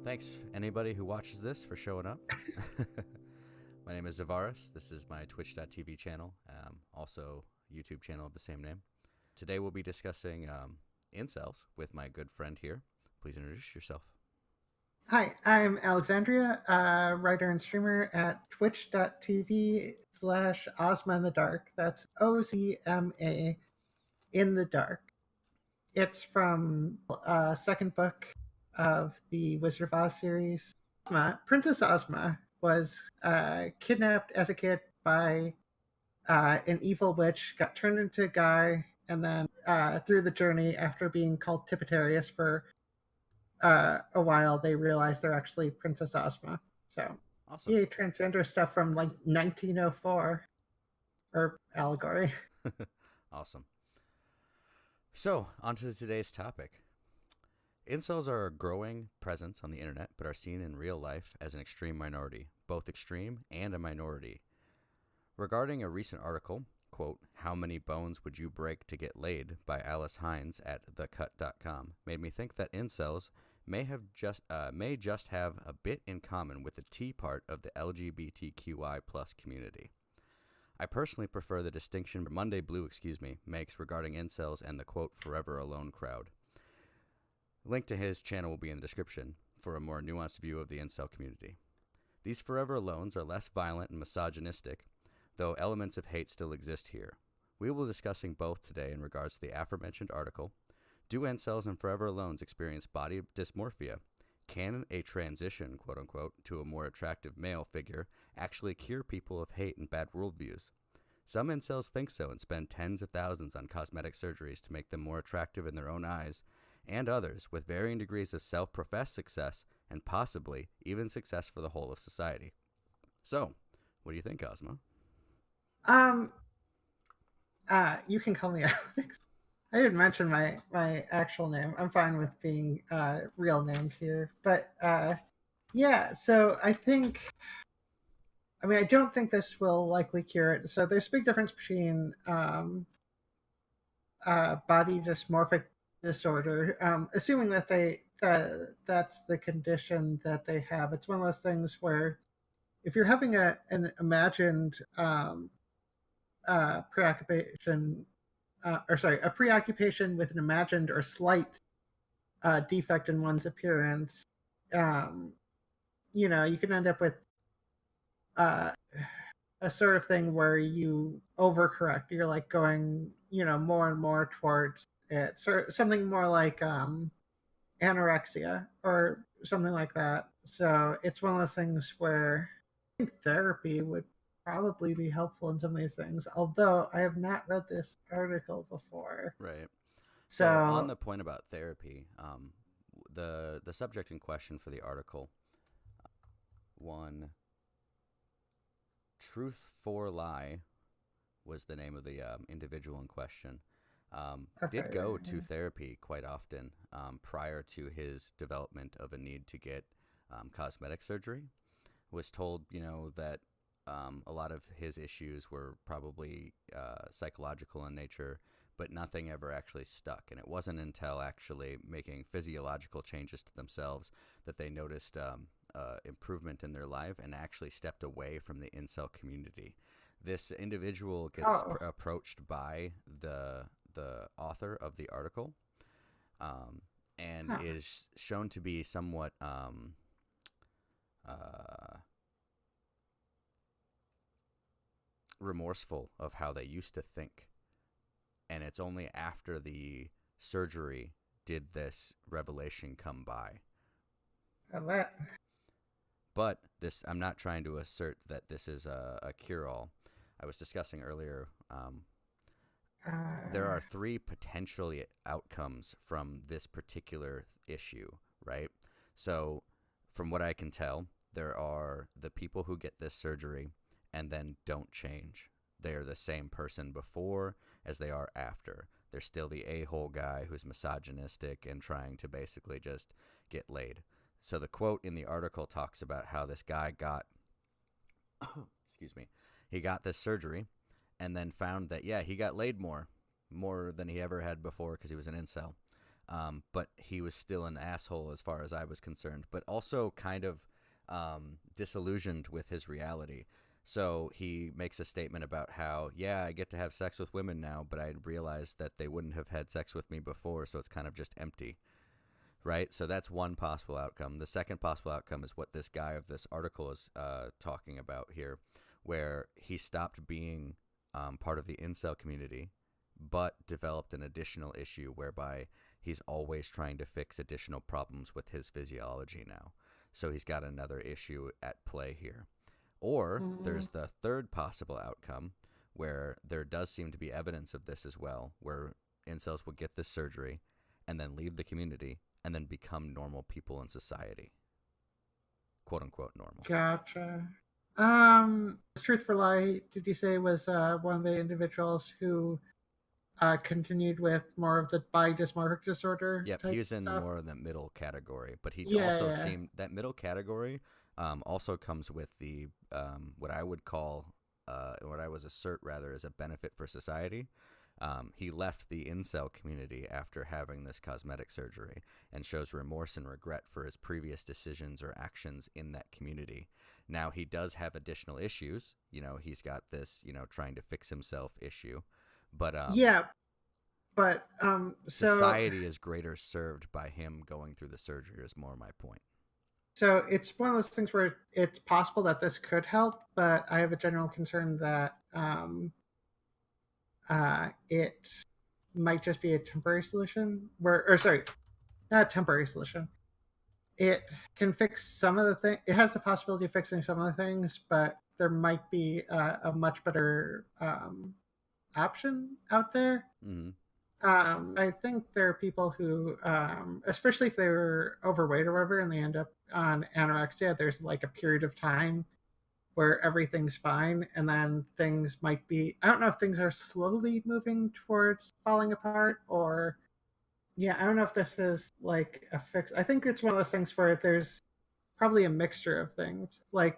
Thanks, anybody who watches this, for showing up. My name is Xevaris. This is my twitch.tv channel, also YouTube channel of the same name. Today we'll be discussing incels with my good friend here. Please introduce yourself. Hi, I'm Alexandria, writer and streamer at twitch.tv/Ozma in the Dark. That's OZMA in the Dark. It's from second book of the Wizard of Oz series. Princess Ozma was kidnapped as a kid by an evil witch, got turned into a guy, and then through the journey, after being called Tipitarius for a while, they realized they're actually Princess Ozma. So, Awesome. yay, transgender stuff from like 1904 or allegory. Awesome. So, on to today's topic. Incels are a growing presence on the internet, but are seen in real life as an extreme minority, both extreme and a minority. Regarding a recent article, quote, "How many bones would you break to get laid?" by Alice Hines at thecut.com made me think that incels may just have a bit in common with the T part of the LGBTQI plus community. I personally prefer the distinction Monday Blue makes regarding incels and the quote "forever alone" crowd. Link to his channel will be in the description for a more nuanced view of the incel community. These forever alones are less violent and misogynistic, though elements of hate still exist here. We will be discussing both today in regards to the aforementioned article. Do incels and forever alones experience body dysmorphia? Can a transition, quote unquote, to a more attractive male figure actually cure people of hate and bad worldviews? Some incels think so and spend tens of thousands on cosmetic surgeries to make them more attractive in their own eyes, and others, with varying degrees of self-professed success and possibly even success for the whole of society. So, what do you think, Ozma? You can call me Alex. I didn't mention my actual name. I'm fine with being real named here. But yeah, so I don't think this will likely cure it. So there's a big difference between body dysmorphic disorder, assuming that that's the condition that they have. It's one of those things where if you're having an imagined preoccupation, a preoccupation with an imagined or slight defect in one's appearance, you can end up with a sort of thing where you overcorrect. You're like going, more and more towards it. So something more like anorexia or something like that. So it's one of those things where I think therapy would probably be helpful in some of these things, although I have not read this article before. Right. So on the point about therapy, the subject in question for the article, one, Truth for Lie was the name of the individual in question, did go to therapy quite often prior to his development of a need to get cosmetic surgery. Was told, that a lot of his issues were probably psychological in nature, but nothing ever actually stuck. And it wasn't until actually making physiological changes to themselves that they noticed improvement in their life and actually stepped away from the incel community. This individual gets approached by the author of the article and is shown to be somewhat remorseful of how they used to think. And it's only after the surgery did this revelation come by. But this, I'm not trying to assert that this is a cure-all. I was discussing earlier, there are three potential outcomes from this particular issue, right? So from what I can tell, there are the people who get this surgery and then don't change. They are the same person before as they are after. They're still the a-hole guy who's misogynistic and trying to basically just get laid. So the quote in the article talks about how this guy got, he got this surgery and then found that, he got laid more than he ever had before because he was an incel. but he was still an asshole as far as I was concerned, but also kind of disillusioned with his reality. So he makes a statement about how, yeah, I get to have sex with women now, but I realized that they wouldn't have had sex with me before, so it's kind of just empty, right? So that's one possible outcome. The second possible outcome is what this guy of this article is talking about here, where he stopped being part of the incel community, but developed an additional issue whereby he's always trying to fix additional problems with his physiology now. So he's got another issue at play here. Or there's the third possible outcome where there does seem to be evidence of this as well, where incels will get this surgery and then leave the community and then become normal people in society. Quote unquote normal. Gotcha. Truth for Lie, did you say, was one of the individuals who continued with more of the body dysmorphic disorder? Yep, type he was in stuff? more of the middle category, but he also Yeah. seemed that middle category also comes with the what I would call what I was assert rather as a benefit for society. He left the incel community after having this cosmetic surgery and shows remorse and regret for his previous decisions or actions in that community. Now he does have additional issues. You know, he's got this, trying to fix himself issue, but Yeah, but society is greater served by him going through the surgery is more my point. so it's one of those things where it's possible that this could help, but I have a general concern that it might just be a temporary solution. Not a temporary solution. It can fix some of the things. It has the possibility of fixing some of the things, but there might be a much better option out there. Mm-hmm. I think there are people who, especially if they were overweight or whatever, and they end up on anorexia, there's like a period of time where everything's fine, and then things might be, I don't know if things are slowly moving towards falling apart, or yeah, I don't know if this is like a fix. I think it's one of those things where there's probably a mixture of things, like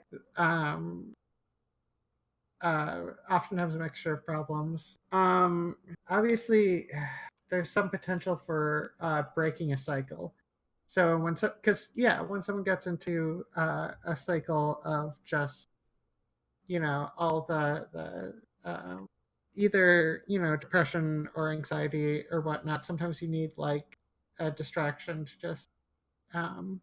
oftentimes a mixture of problems. Obviously, there's some potential for breaking a cycle. So when someone gets into a cycle of just all the either depression or anxiety or whatnot, sometimes you need like a distraction to just um,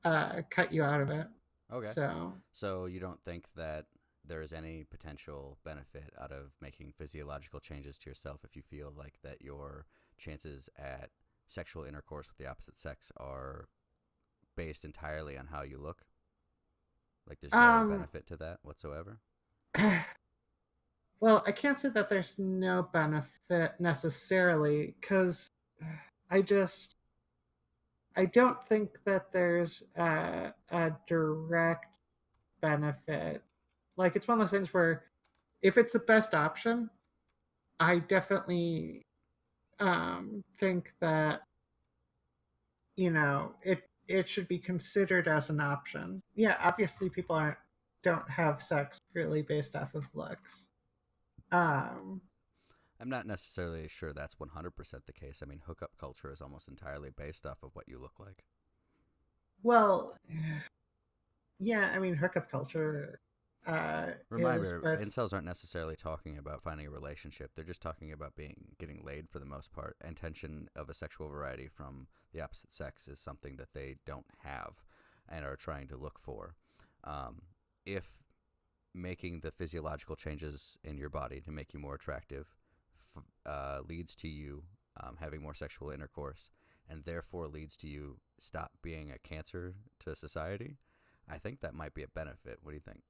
cut you out of it. Okay. So So you don't think that there is any potential benefit out of making physiological changes to yourself if you feel like that your chances at sexual intercourse with the opposite sex are based entirely on how you look? Like there's no benefit to that whatsoever? well, I can't say that there's no benefit necessarily, because I just I don't think that there's a direct benefit. Like, it's one of those things where if it's the best option, I definitely think that it should be considered as an option. Yeah, obviously people don't have sex purely based off of looks. Um, I'm not necessarily sure that's 100% the case. I mean, hookup culture is almost entirely based off of what you look like. well, yeah, I mean, hookup culture Reminder, but incels aren't necessarily talking about finding a relationship. They're just talking about getting laid for the most part. Intention of a sexual variety from the opposite sex is something that they don't have and are trying to look for. If making the physiological changes in your body to make you more attractive leads to you having more sexual intercourse and therefore leads to you stop being a cancer to society, I think that might be a benefit. What do you think?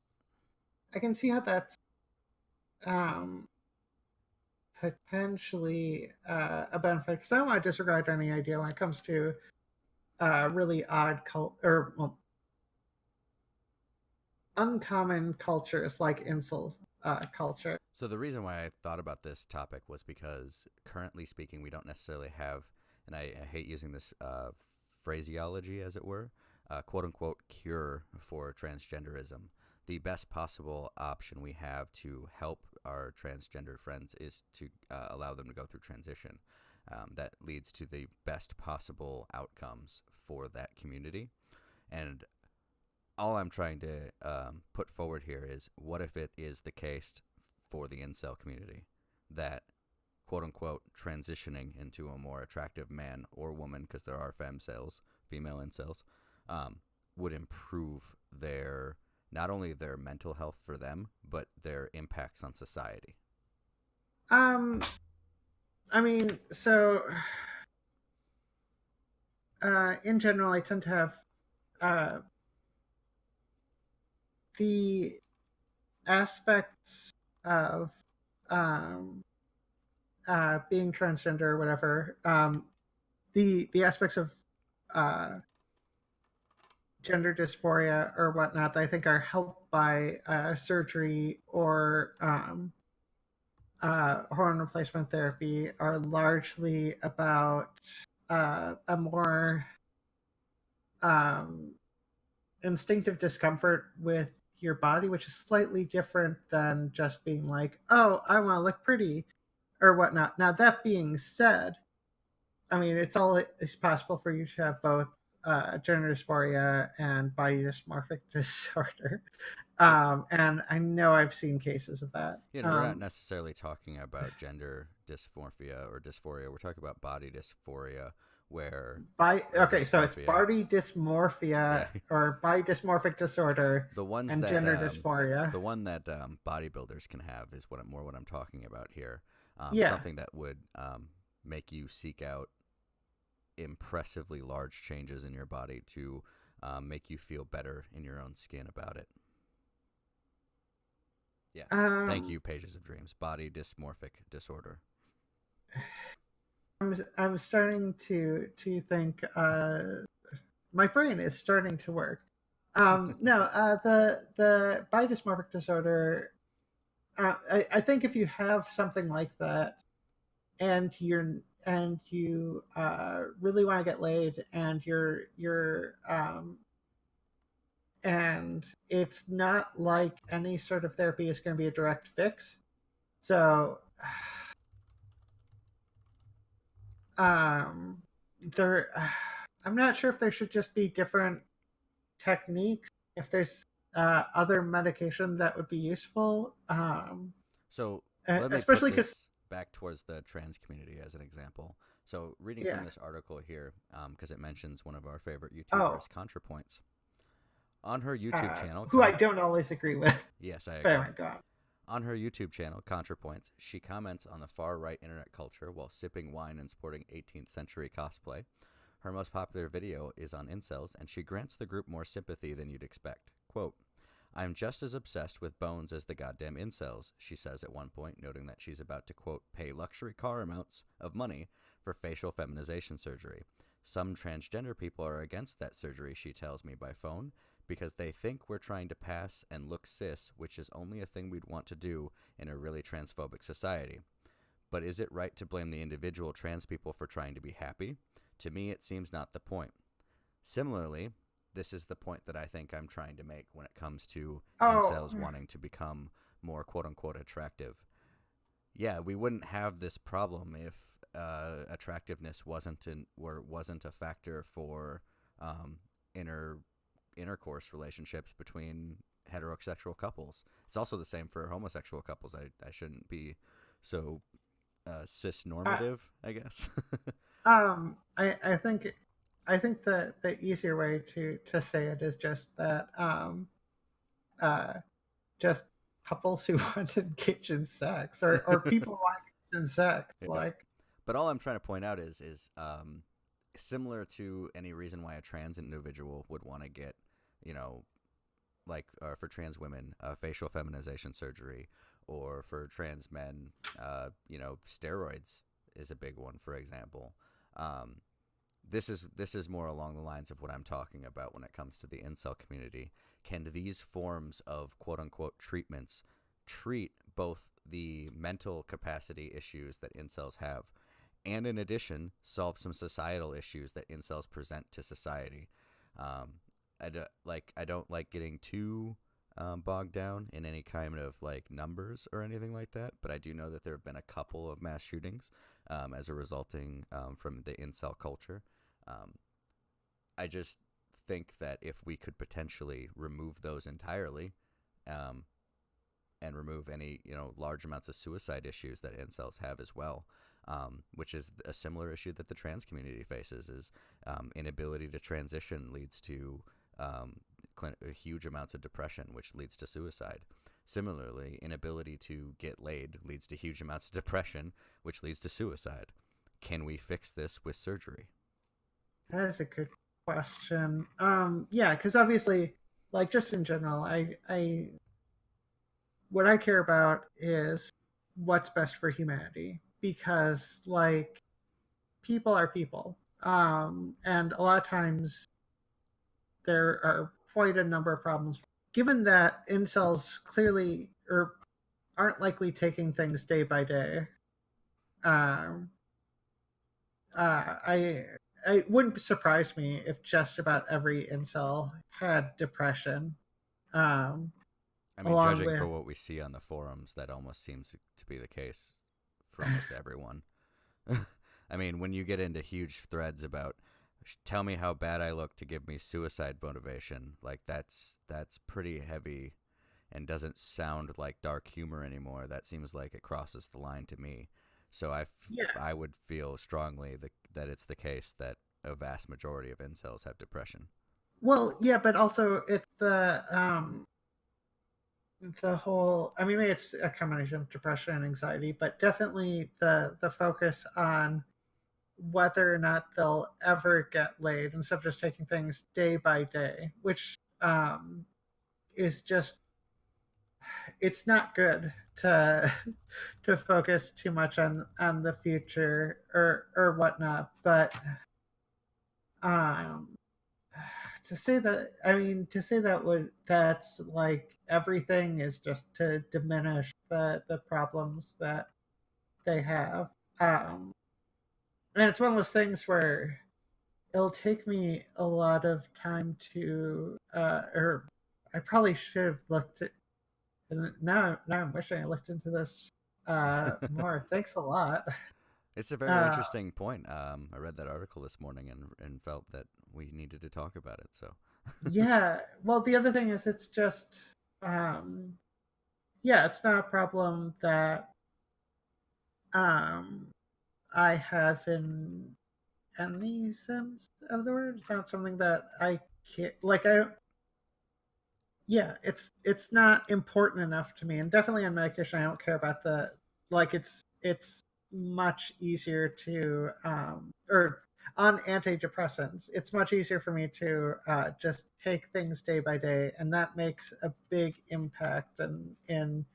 I can see how that's um, potentially a benefit, because I don't want to disregard any idea when it comes to really uncommon cultures like incel culture. So the reason why I thought about this topic was because currently speaking, we don't necessarily have, and I hate using this phraseology as it were, quote unquote cure for transgenderism. The best possible option we have to help our transgender friends is to allow them to go through transition. that leads to the best possible outcomes for that community. And all I'm trying to put forward here is, what if it is the case for the incel community that, quote unquote, transitioning into a more attractive man or woman, because there are female incels, would improve their, not only their mental health for them, but their impacts on society? I mean, so in general, I tend to have the aspects of um, being transgender or whatever, the aspects of uh, gender dysphoria or whatnot that I think are helped by surgery or hormone replacement therapy are largely about a more um, instinctive discomfort with your body, which is slightly different than just being like, oh, I want to look pretty or whatnot. Now, that being said, I mean, it's possible for you to have both gender dysphoria and body dysmorphic disorder. Yeah. And I know I've seen cases of that. We're not necessarily talking about gender dysmorphia or dysphoria. We're talking about body dysphoria, where So it's dysmorphia, body dysmorphia yeah, or body dysmorphic disorder the ones and that gender dysphoria. the one that bodybuilders can have is what I'm talking about here. Yeah. Something that would make you seek out impressively large changes in your body to make you feel better in your own skin about it. Yeah. Thank you, Pages of Dreams. Body dysmorphic disorder. I'm starting to think my brain is starting to work. The body dysmorphic disorder. I think if you have something like that, and you really want to get laid, and and it's not like any sort of therapy is going to be a direct fix. So there, I'm not sure if there should just be different techniques. If there's other medication that would be useful, So let me especially put because this back towards the trans community as an example. So reading yeah. from this article here, because it mentions one of our favorite Oh, YouTubers, ContraPoints, on her YouTube channel. who I don't always agree with. Yes, I But agree. anyway, go on. On her YouTube channel, ContraPoints, she comments on the far-right internet culture while sipping wine and sporting 18th century cosplay. Her most popular video is on incels, and she grants the group more sympathy than you'd expect. Quote, "I'm just as obsessed with bones as the goddamn incels," she says at one point, noting that she's about to, quote, "pay luxury car amounts of money for facial feminization surgery. Some transgender people are against that surgery," she tells me by phone, "because they think we're trying to pass and look cis, which is only a thing we'd want to do in a really transphobic society. But is it right to blame the individual trans people for trying to be happy? To me, it seems not the point." Similarly, this is the point that I think I'm trying to make when it comes to incels wanting to become more quote-unquote attractive. Yeah, we wouldn't have this problem if attractiveness wasn't a factor for intercourse relationships between heterosexual couples. It's also the same for homosexual couples. I shouldn't be so cis-normative, I guess. I think the easier way to say it is just that just couples who want to engage in sex or people who want to engage in sex, Yeah. like. But all I'm trying to point out is similar to any reason why a trans individual would want to get, like for trans women, facial feminization surgery, or for trans men, steroids is a big one, for example. This is more along the lines of what I'm talking about when it comes to the incel community. Can these forms of quote-unquote treatments treat both the mental capacity issues that incels have, and in addition, solve some societal issues that incels present to society? I don't like getting too bogged down in any kind of like numbers or anything like that, but I do know that there have been a couple of mass shootings as a resulting from the incel culture. Um, I just think that if we could potentially remove those entirely, um, and remove any large amounts of suicide issues that incels have as well, which is a similar issue that the trans community faces, is inability to transition leads to huge amounts of depression, which leads to suicide. Similarly, inability to get laid leads to huge amounts of depression, which leads to suicide. Can we fix this with surgery? That is a good question. Yeah, because obviously, like just in general, I what I care about is what's best for humanity because like people are people. And a lot of times there are quite a number of problems. Given that incels clearly or aren't likely taking things day by day, um, I it wouldn't surprise me if just about every incel had depression, um, I mean, along judging for with what we see on the forums, that almost seems to be the case for almost everyone. I mean, when you get into huge threads about tell me how bad I look to give me suicide motivation, like that's pretty heavy and doesn't sound like dark humor anymore. That seems like it crosses the line to me. So yeah. I would feel strongly that it's the case that a vast majority of incels have depression. Well, yeah, but also it's the whole. I mean, maybe it's a combination of depression and anxiety, but definitely the focus on whether or not they'll ever get laid instead of just taking things day by day, which is just it's not good to to focus too much on the future or whatnot. But um to say that, I mean, to say that would that's like everything is just to diminish the problems that they have. um and it's one of those things where it'll take me a lot of time to or I probably should have looked at, and now I'm wishing I looked into this more. Thanks a lot. It's a very uh interesting point. I read that article this morning and felt that we needed to talk about it. So, yeah, well, the other thing is it's just um yeah, it's not a problem that um I have in any sense of the word. It's not something that I can't like. I Yeah, it's not important enough to me, and definitely on medication, I don't care about the like. It's much easier to or on antidepressants, it's much easier for me to just take things day by day, and that makes a big impact in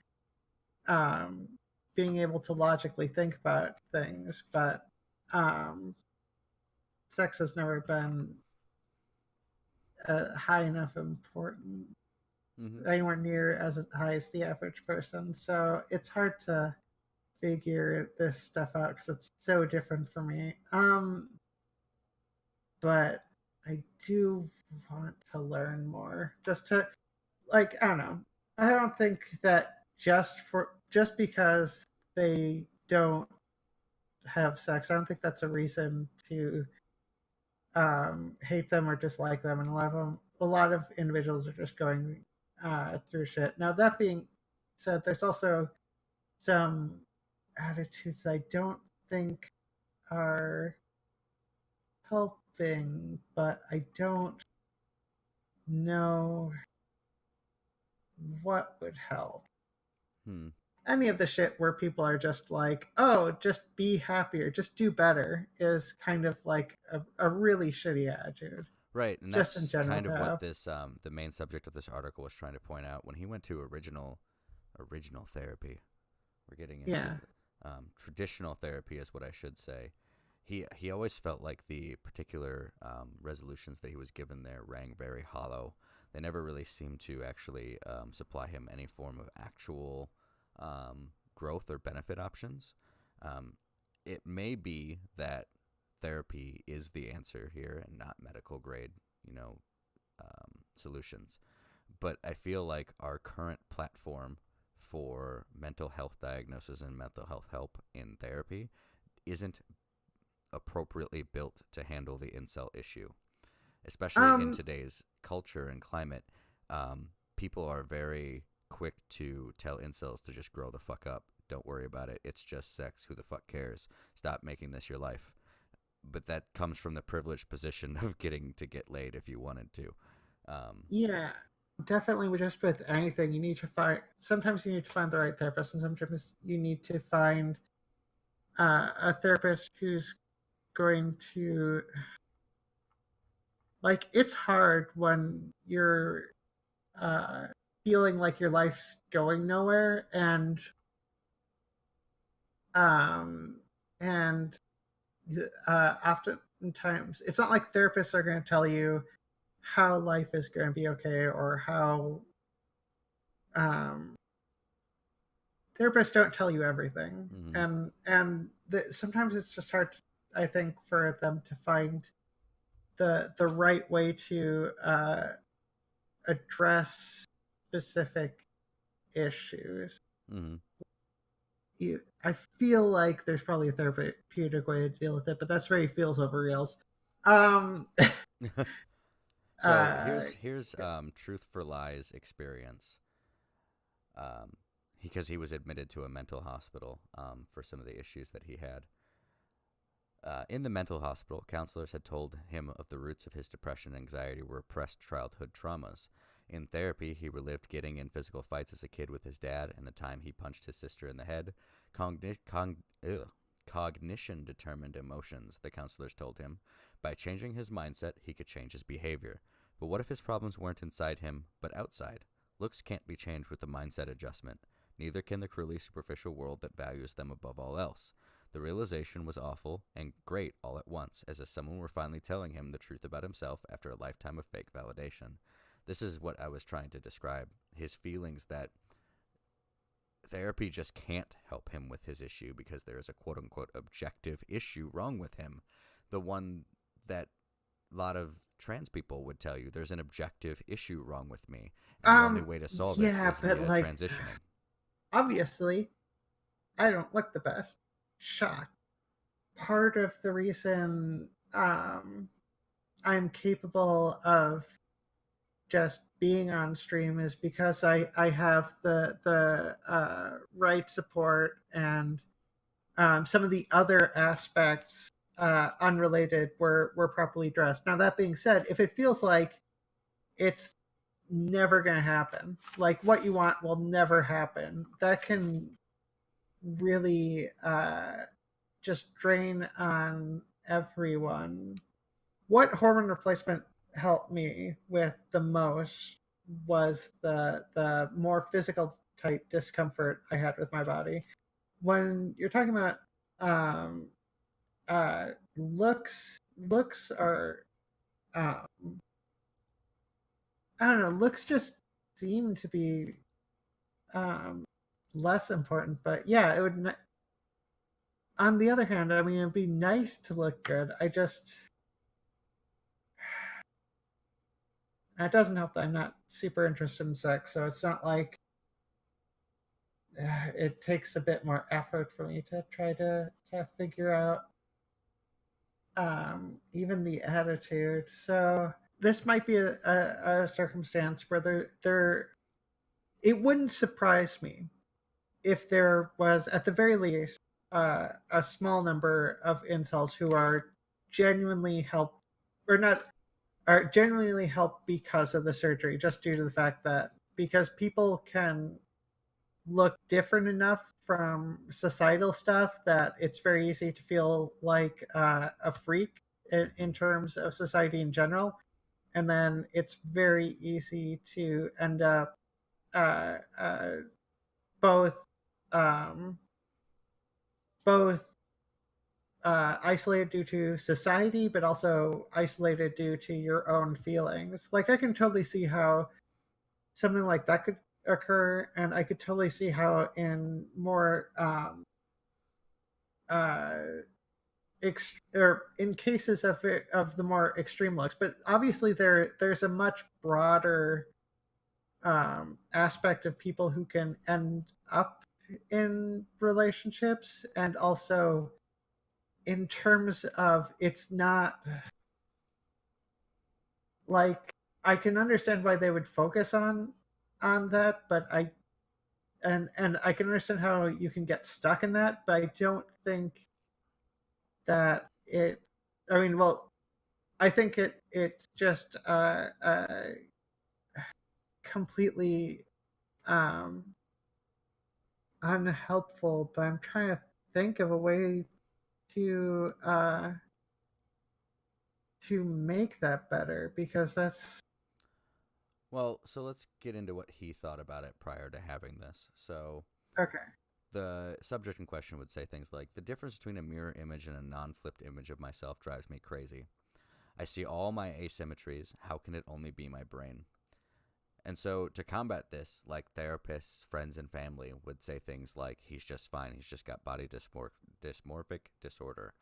um, being able to logically think about things. But um, sex has never been high enough important, mm-hmm. anywhere near as high as the average person. So it's hard to figure this stuff out because it's so different for me. But I do want to learn more, just to like, I don't know. I don't think that just because they don't have sex, I don't think that's a reason to hate them or dislike them. And a lot of individuals are just going through shit. Now that being said, there's also some attitudes I don't think are helping, but I don't know what would help. Hmm. Any of the shit where people are just like, oh, just be happier, just do better, is kind of like a really shitty attitude, Right, and just in that's general kind to of what have. this the main subject of this article was trying to point out. When he went to original therapy, we're getting into Yeah. traditional therapy, is what I should say. He always felt like the particular resolutions that he was given there rang very hollow. They never really seemed to actually supply him any form of actual growth or benefit options. Um, it may be that therapy is the answer here and not medical grade, solutions. but I feel like our current platform for mental health diagnosis and mental health help in therapy isn't appropriately built to handle the incel issue, especially in today's culture and climate. People are very quick to tell incels to just grow the fuck up. Don't worry about it. It's just sex. Who the fuck cares? Stop making this your life. But that comes from the privileged position of getting to get laid if you wanted to. Yeah, definitely. With just with anything, you need to find. Sometimes you need to find the right therapist, and sometimes you need to find a therapist who's going to like. It's hard when you're uh, feeling like your life's going nowhere, um, and oftentimes it's not like therapists are going to tell you how life is going to be okay or how um, therapists don't tell you everything, Mm-hmm. sometimes it's just hard, I think, for them to find the right way to address specific issues. Mm-hmm. I feel like there's probably a therapeutic way to deal with it, but that's very feels over reals. Um, So uh, here's Truth for Lies experience. Um, because he was admitted to a mental hospital for some of the issues that he had. In the mental hospital, counselors had told him of the roots of his depression and anxiety were repressed childhood traumas. In therapy, he relived getting in physical fights as a kid with his dad and the time he punched his sister in the head. Cognition determined emotions, the counselors told him. By changing his mindset, he could change his behavior. But what if his problems weren't inside him, but outside? Looks can't be changed with a mindset adjustment. Neither can the cruelly superficial world that values them above all else. The realization was awful and great all at once, as if someone were finally telling him the truth about himself after a lifetime of fake validation. This is what I was trying to describe. His feelings that therapy just can't help him with his issue because there is a quote-unquote objective issue wrong with him. The one that a lot of trans people would tell you, there's an objective issue wrong with me, and the only way to solve it yeah, is but via like, transitioning. obviously, I don't look the best. Shocked. Part of the reason I'm capable of just being on stream is because I have the right support and some of the other aspects unrelated were properly addressed. Now that being said, if it feels like it's never going to happen, like what you want will never happen, that can really just drain on everyone. What hormone replacement helped me with the most was the more physical type discomfort I had with my body. When you're talking about um, looks are um, I don't know. Looks just seem to be um, less important, but yeah, it would. On the other hand, I mean, it'd be nice to look good. It doesn't help that I'm not super interested in sex, so it's not like it takes a bit more effort for me to try to figure out even the attitude. So this might be a circumstance where there it wouldn't surprise me if there was at the very least a small number of incels who are genuinely helped or not are genuinely helped because of the surgery, just due to the fact that because people can look different enough from societal stuff that it's very easy to feel like a freak in terms of society in general, and then it's very easy to end up uh, uh, both um, both isolated due to society, but also isolated due to your own feelings. Like I can totally see how something like that could occur, and I could totally see how in more uh, or in cases of the more extreme looks. But obviously, there's a much broader aspect of people who can end up in relationships, and also in terms of it's not like I can understand why they would focus on that, but and I can understand how you can get stuck in that, but I don't think that it. I mean, well, I think it's just completely um, unhelpful. But I'm trying to think of a way to uh, to make that better, because that's Well, so let's get into what he thought about it prior to having this. So okay. the subject in question would say things like, the difference between a mirror image and a non-flipped image of myself drives me crazy. I see all my asymmetries. How can it only be my brain? And so to combat this, like therapists, friends, and family would say things like, he's just fine. He's just got body dysmorphic disorder.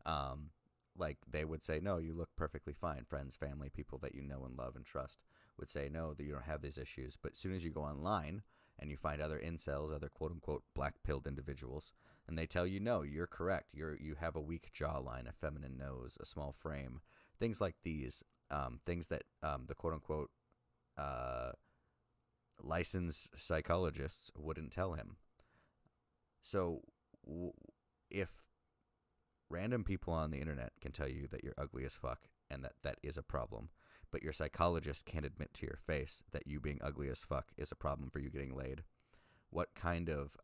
Um, like they would say, no, you look perfectly fine. Friends, family, people that you know and love and trust would say, no, that you don't have these issues. But as soon as you go online and you find other incels, other quote unquote black-pilled individuals, and they tell you, no, you're correct. You have a weak jawline, a feminine nose, a small frame, things like these, things that the quote unquote uh, licensed psychologists wouldn't tell him. So if random people on the internet can tell you that you're ugly as fuck and that is a problem, but your psychologist can't admit to your face that you being ugly as fuck is a problem for you getting laid, what kind of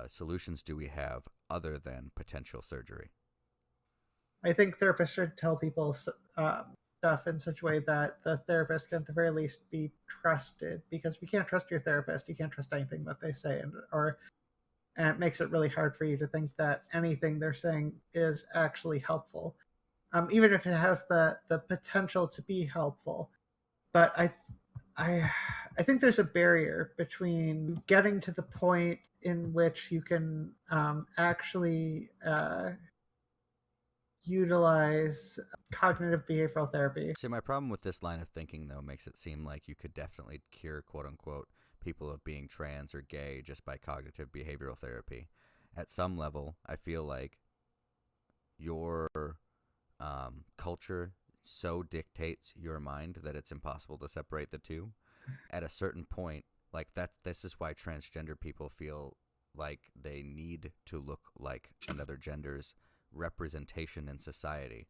solutions do we have other than potential surgery? I think therapists should tell people stuff in such a way that the therapist can at the very least be trusted. Because if you can't trust your therapist, you can't trust anything that they say, and it makes it really hard for you to think that anything they're saying is actually helpful, even if it has the potential to be helpful. But I I think there's a barrier between getting to the point in which you can actually utilize cognitive behavioral therapy. See, my problem with this line of thinking, though, makes it seem like you could definitely cure, quote unquote, people of being trans or gay just by cognitive behavioral therapy. At some level, I feel like your culture so dictates your mind that it's impossible to separate the two. At a certain point, like that, this is why transgender people feel like they need to look like another gender's representation in society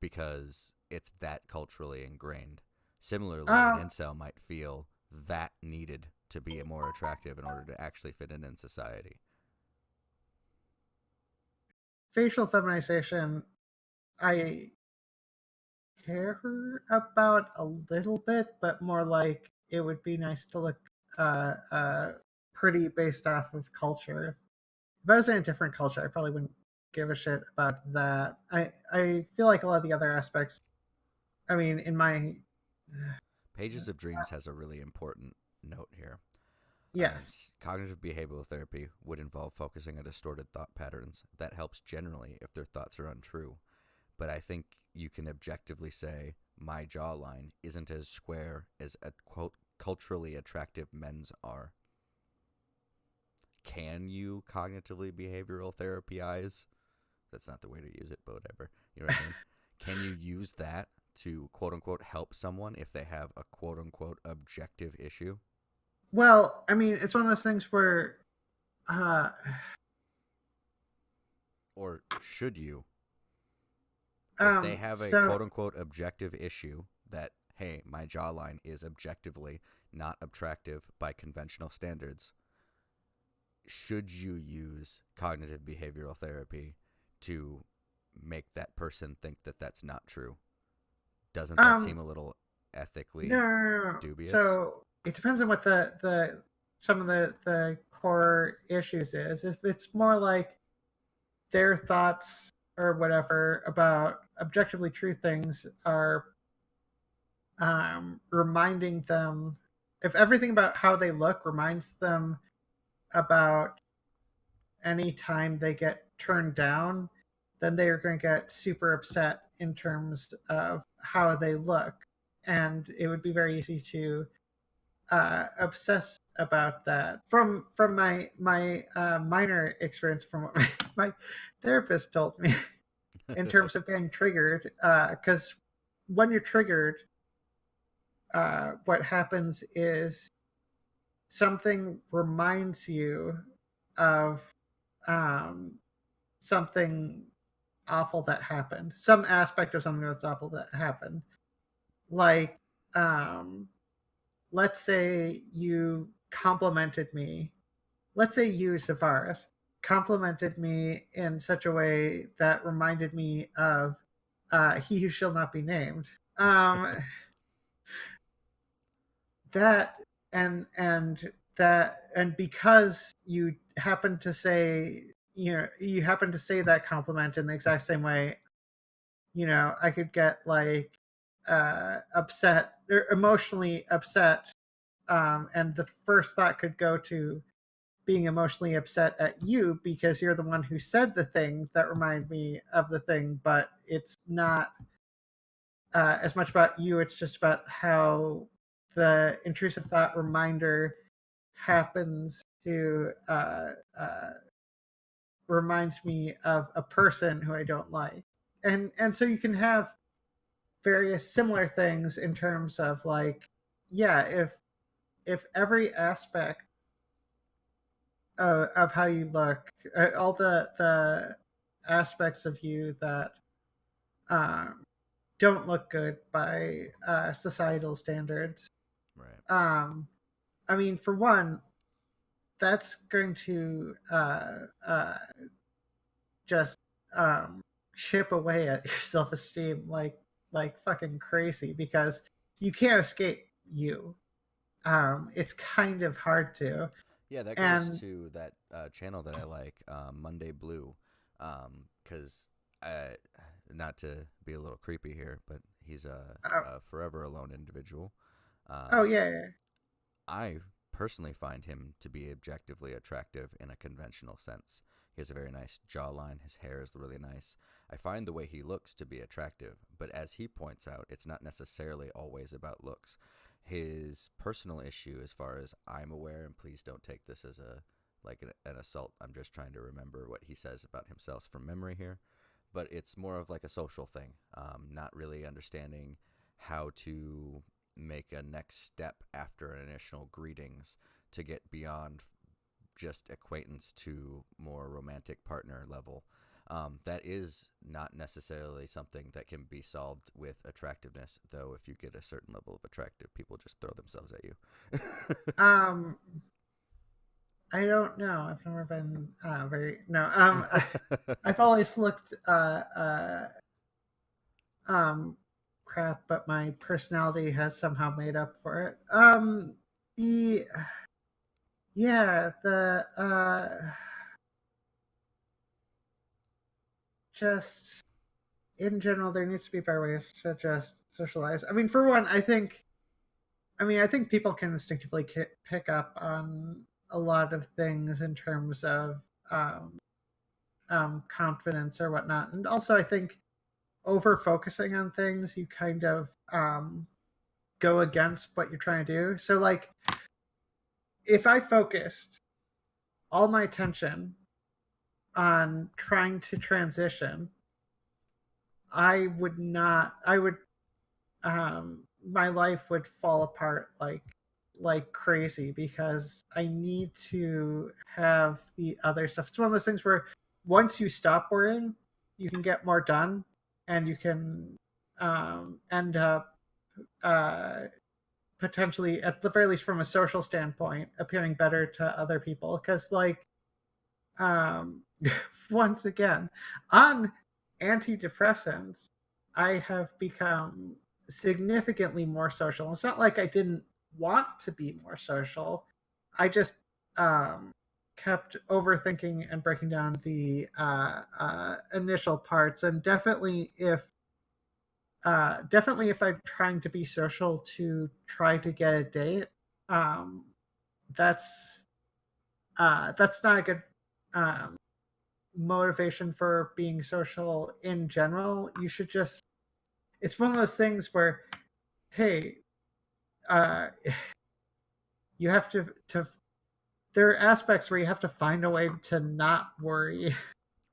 because it's that culturally ingrained. Similarly, an Um, incel might feel that needed to be more attractive in order to actually fit in society. Facial feminization, I care about a little bit, but more like it would be nice to look uh, uh, pretty based off of culture. If I was in a different culture, I probably wouldn't give a shit about that. I feel like a lot of the other aspects. I mean, in my Pages of Dreams has a really important note here. yes, Cognitive behavioral therapy would involve focusing on distorted thought patterns. That helps generally if their thoughts are untrue. But I think you can objectively say my jawline isn't as square as a quote culturally attractive men's are. Can you cognitively behavioral therapyize? That's not the way to use it, but whatever. You know what I mean? Can you use that to quote unquote help someone if they have a quote unquote objective issue? well, I mean, it's one of those things where uh, Or should you? If they have a so quote unquote objective issue that, hey, my jawline is objectively not attractive by conventional standards, should you use cognitive behavioral therapy to make that person think that that's not true? Doesn't that seem um a little ethically no. dubious? So it depends on what the some of the core issues is. If it's more like their thoughts or whatever about objectively true things are reminding them, if everything about how they look reminds them about any time they get turned down, then they are going to get super upset in terms of how they look. And it would be very easy to obsess about that from my minor experience from what my therapist told me in terms of getting triggered, because when you're triggered, what happens is something reminds you of something awful that happened, some aspect of something that's awful that happened. Like, let's say you complimented me. Let's say you, Xevaris, complimented me in such a way that reminded me of He Who Shall Not Be Named. That and because you happen to say, you happen to say that compliment in the exact same way, I could get like upset or emotionally upset, and the first thought could go to being emotionally upset at you because you're the one who said the thing that reminded me of the thing, but it's not as much about you. It's just about how the intrusive thought reminder happens to reminds me of a person who I don't like. And so you can have various similar things in terms of like, yeah, if every aspect of how you look, all the aspects of you that um, don't look good by societal standards. Right. I mean, for one, that's going to just um, chip away at your self esteem like fucking crazy because you can't escape you. It's kind of hard to, Yeah, that goes and to that channel that I like, Monday Blue, because not to be a little creepy here, but he's uh, a forever alone individual. oh Um, yeah, yeah. I personally find him to be objectively attractive in a conventional sense. He has a very nice jawline. His hair is really nice. I find the way he looks to be attractive, but as he points out, it's not necessarily always about looks. His personal issue, as far as I'm aware, and please don't take this as an assault. I'm just trying to remember what he says about himself from memory here, but it's more of like a social thing. Not really understanding how to make a next step after an initial greetings to get beyond just acquaintance to more romantic partner level. That is not necessarily something that can be solved with attractiveness, though. If you get a certain level of attractive, people just throw themselves at you. Um, I don't know. I've never been very no. I've always looked um crap, but my personality has somehow made up for it. The yeah, the just in general, there needs to be better ways to just socialize. I mean, for one, I think people can instinctively pick up on a lot of things in terms of um, confidence or whatnot, and also I think over focusing on things, you kind of go against what you're trying to do. So, like, if I focused all my attention on trying to transition, I would not. I would. My life would fall apart like crazy because I need to have the other stuff. It's one of those things where once you stop worrying, you can get more done, and you can end up uh, potentially, at the very least, from a social standpoint, appearing better to other people. Because, like, um, once again, on antidepressants, I have become significantly more social. It's not like I didn't want to be more social. I just kept overthinking and breaking down the initial parts. And definitely if I'm trying to be social to try to get a date, um, that's that's not a good um, motivation for being social in general. You should just, it's one of those things where, hey, uh, you have to there are aspects where you have to find a way to not worry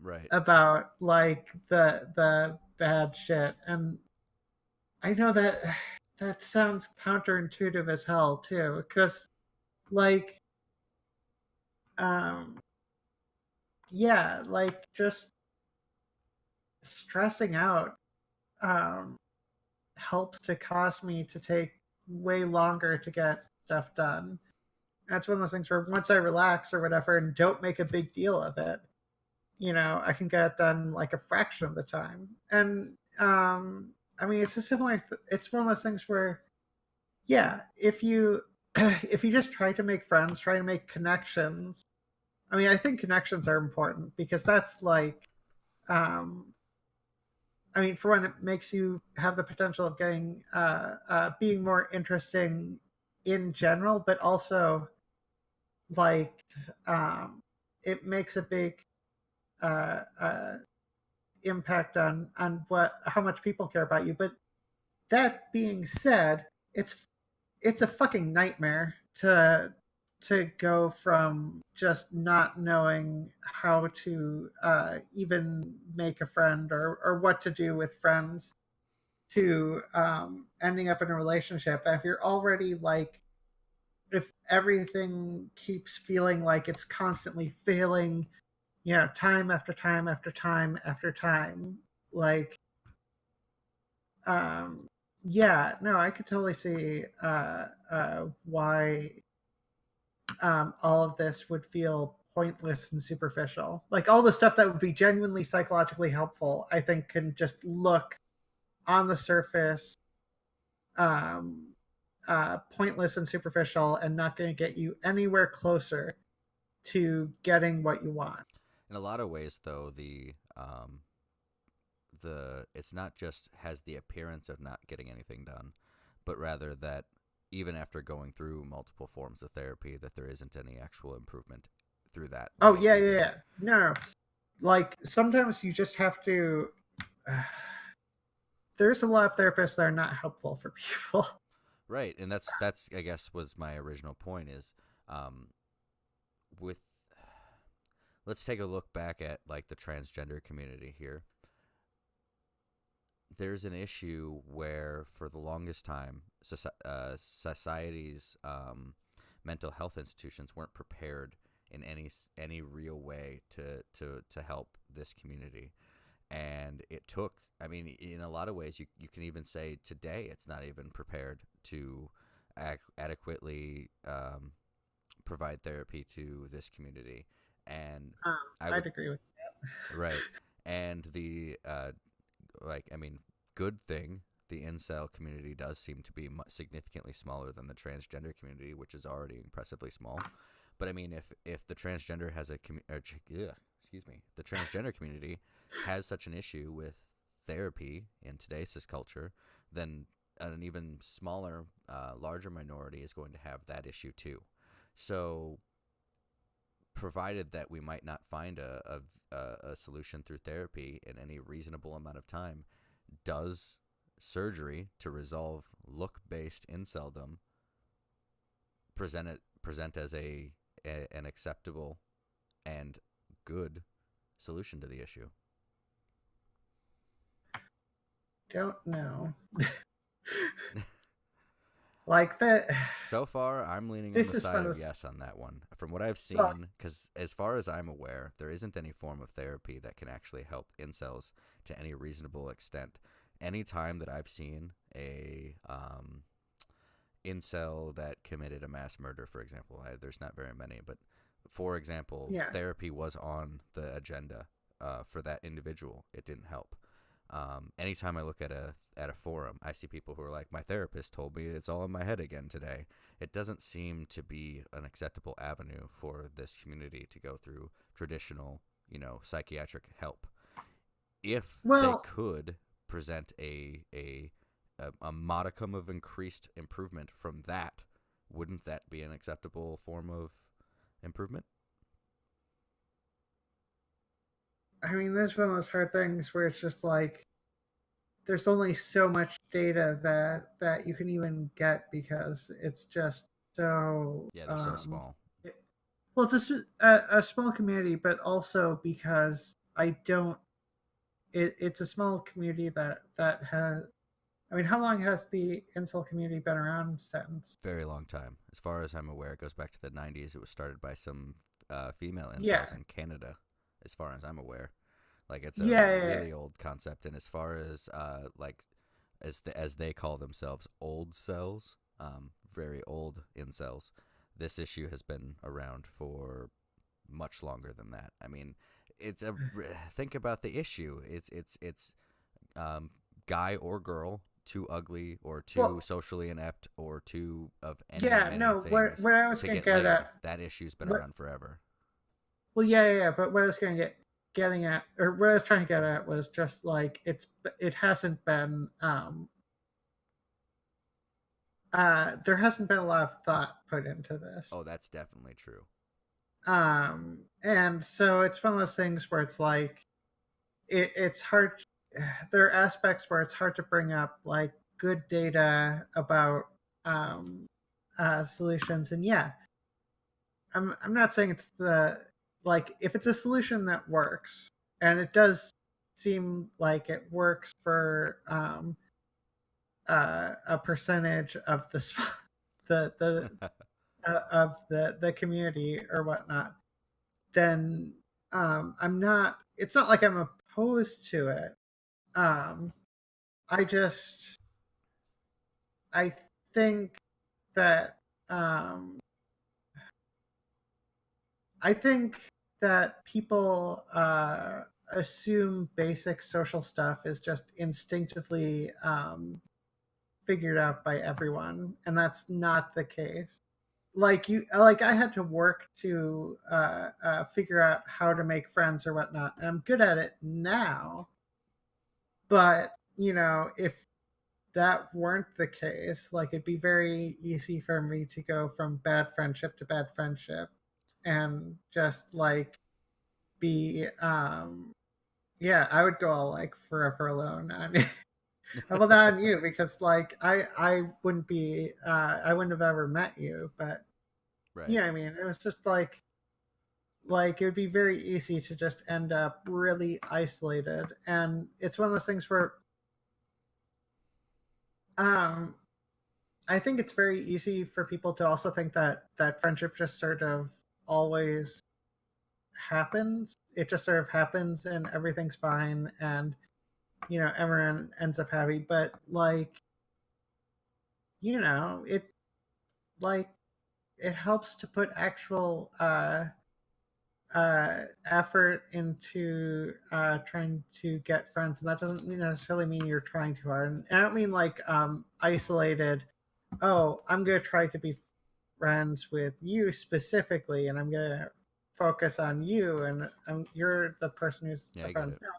Right. about like the bad shit. And I know that that sounds counterintuitive as hell too, because like um yeah, like just stressing out um helps to cause me to take way longer to get stuff done. That's one of those things where once I relax or whatever and don't make a big deal of it, I can get it done like a fraction of the time. And I mean, it's a similar. It's one of those things where, yeah, if you if you just try to make friends, try to make connections. I mean, I think connections are important because that's like, um, I mean, for one, it makes you have the potential of getting being more interesting in general, but also like it makes a big uh, uh, impact on what how much people care about you. But that being said, it's a fucking nightmare to go from just not knowing how to even make a friend or what to do with friends to ending up in a relationship. And if you're already like, if everything keeps feeling like it's constantly failing, time after time after time after time, like, um, yeah, no, I could totally see why all of this would feel pointless and superficial. Like all the stuff that would be genuinely psychologically helpful, I think, can just look on the surface um, pointless and superficial and not going to get you anywhere closer to getting what you want. In a lot of ways, though, the it's not just has the appearance of not getting anything done, but rather that even after going through multiple forms of therapy, that there isn't any actual improvement through that Oh way yeah, yeah, either. yeah. No, like sometimes you just have to. There's a lot of therapists that are not helpful for people. Right, and that's I guess was my original point is, um, with let's take a look back at like the transgender community here. There's an issue where for the longest time, society's mental health institutions weren't prepared in any real way to help this community, and it took. I mean, in a lot of ways, you can even say today it's not even prepared to adequately provide therapy to this community, and I would I'd agree with right, and the like I mean, good thing the incel community does seem to be significantly smaller than the transgender community, which is already impressively small. But I mean, if the transgender has excuse me, the transgender community has such an issue with therapy in today's culture, then an even smaller, larger minority is going to have that issue too. So provided that we might not find a solution through therapy in any reasonable amount of time, does surgery to resolve look-based inceldom present as an acceptable and good solution to the issue? Don't know. Like that. So far, I'm leaning on This the is side one of of those. yes on that one. From what I've Well, seen, because as far as I'm aware, there isn't any form of therapy that can actually help incels to any reasonable extent. Any time that I've seen a incel that committed a mass murder, for example, there's not very many, but for example, yeah. therapy was on the agenda for that individual. It didn't help. Anytime I look at a forum, I see people who are like, my therapist told me it's all in my head again today. It doesn't seem to be an acceptable avenue for this community to go through traditional, psychiatric help. If they Well, could present a modicum of increased improvement from that, wouldn't that be an acceptable form of improvement? I mean, there's one of those hard things where it's just like there's only so much data that you can even get because it's just so Yeah, they're so small. well, it's a small community, but also because I don't. It's a small community that has. I mean, how long has the incel community been around since? Very long time. As far as I'm aware, it goes back to the 90s. It was started by some female incels Yeah, in Canada, as far as I'm aware. Like, it's a yeah, really old concept. And as far as, like, as they call themselves, old cells, very old incels, this issue has been around for much longer than that. I mean, think about the issue. It's guy or girl too ugly or too well, socially inept or too of any yeah. many No, things what I was to gonna get get laid. at, That issue's been what, around forever. well, yeah. But what I was getting at, or what I was trying to get at, was just like it hasn't been there hasn't been a lot of thought put into this. Oh, that's definitely true. And so it's one of those things where it's like it's hard. There are aspects where it's hard to bring up like good data about um, solutions, and yeah, I'm not saying it's the like if it's a solution that works, and it does seem like it works for a percentage of the of the community or whatnot, then I'm not. It's not like I'm opposed to it. Um, I just I think that um, I think that people assume basic social stuff is just instinctively figured out by everyone, and that's not the case. Like I had to work to figure out how to make friends or whatnot, and I'm good at it now. But if that weren't the case, like it'd be very easy for me to go from bad friendship to bad friendship and just like be yeah, I would go all like forever alone. I mean, well, not on you because like I wouldn't be I wouldn't have ever met you, but Right. yeah, I mean, it was just like it would be very easy to just end up really isolated, and it's one of those things where um I think it's very easy for people to also think that friendship just sort of always happens. It just sort of happens and everything's fine, and everyone ends up happy. But like it like it helps to put actual effort into trying to get friends, and that doesn't necessarily mean you're trying too hard. And I don't mean like isolated. Oh, I'm gonna try to be friends with you specifically, and I'm gonna focus on you, and you're the person who's Yeah, the I get friends. it. No.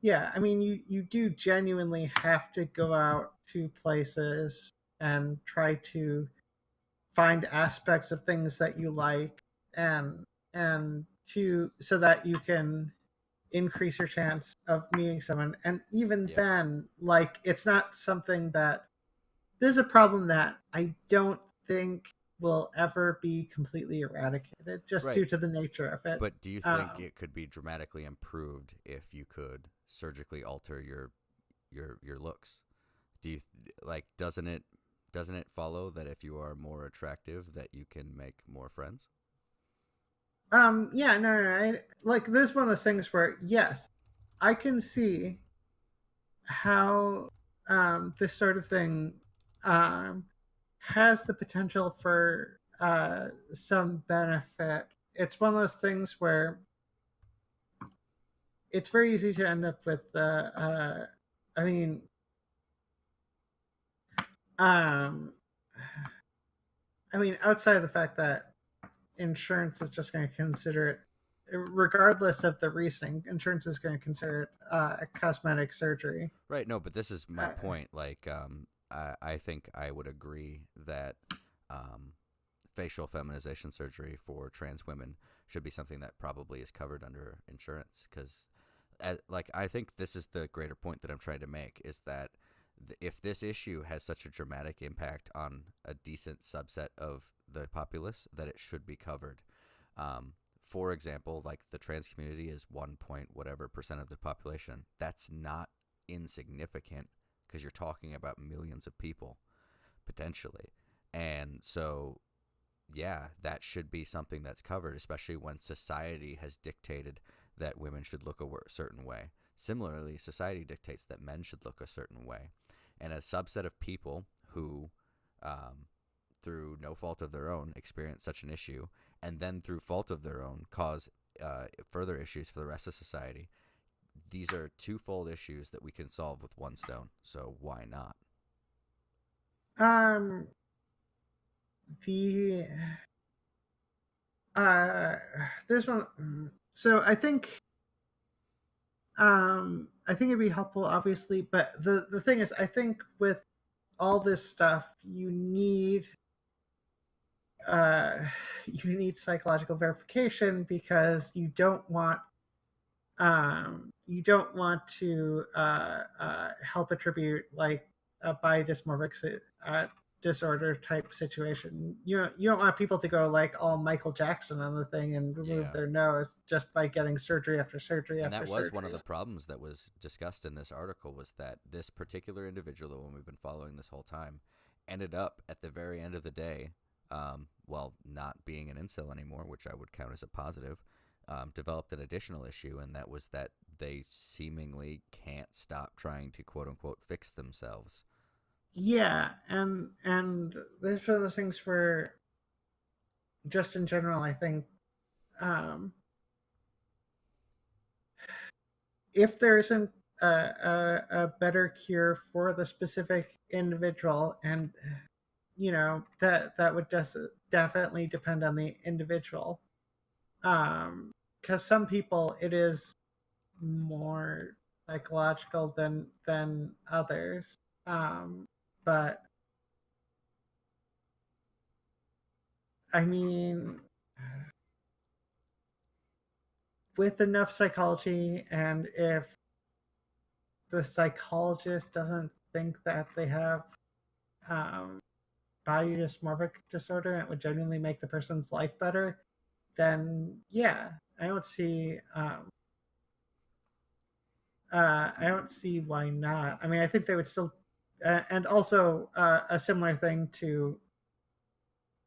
Yeah, I mean, you do genuinely have to go out to places and try to find aspects of things that you like, and to so that you can increase your chance of meeting someone. And even Yep. then, like it's not something that there's a problem that I don't think will ever be completely eradicated just Right. due to the nature of it. But do you think Um, it could be dramatically improved if you could surgically alter your looks? Do you like doesn't it follow that if you are more attractive that you can make more friends? yeah, no. Like this is one of those things where yes, I can see how this sort of thing um, has the potential for some benefit. It's one of those things where it's very easy to end up with I mean um outside of the fact that insurance is just going to consider it, regardless of the reasoning, insurance is going to consider it a cosmetic surgery. Right. No, but this is my uh, point. Like, I think I would agree that um, facial feminization surgery for trans women should be something that probably is covered under insurance because, like, I think this is the greater point that I'm trying to make is that if this issue has such a dramatic impact on a decent subset of the populace, that it should be covered. For example, like the trans community is 1 point whatever percent of the population. That's not insignificant because you're talking about millions of people potentially. And so, yeah, that should be something that's covered, especially when society has dictated that women should look a certain way. Similarly, society dictates that men should look a certain way. And a subset of people who, through no fault of their own, experience such an issue, and then through fault of their own, cause further issues for the rest of society. These are twofold issues that we can solve with one stone. So why not? Um, the uh, this one. So I think it'd be helpful, obviously, but the thing is, I think with all this stuff, uh, you need psychological verification because you don't want to help attribute like a body dysmorphic disorder type situation. You don't want people to go like all Michael Jackson on the thing and remove Yeah. their nose just by getting surgery after surgery And after that was one of surgery. the problems that was discussed in this article, was that this particular individual, the one we've been following this whole time, ended up at the very end of the day, well, not being an incel anymore, which I would count as a positive, developed an additional issue, and that was that they seemingly can't stop trying to quote unquote fix themselves. Yeah, and this is one of those things where, just in general, I think um, if there isn't a better cure for the specific individual, and that would just definitely depend on the individual, because some people it is more psychological than others, but I mean, with enough psychology, and if the psychologist doesn't think that they have um, body dysmorphic disorder and it would genuinely make the person's life better, then yeah, I don't see I don't see why not. I mean, I think they would still, and also a similar thing to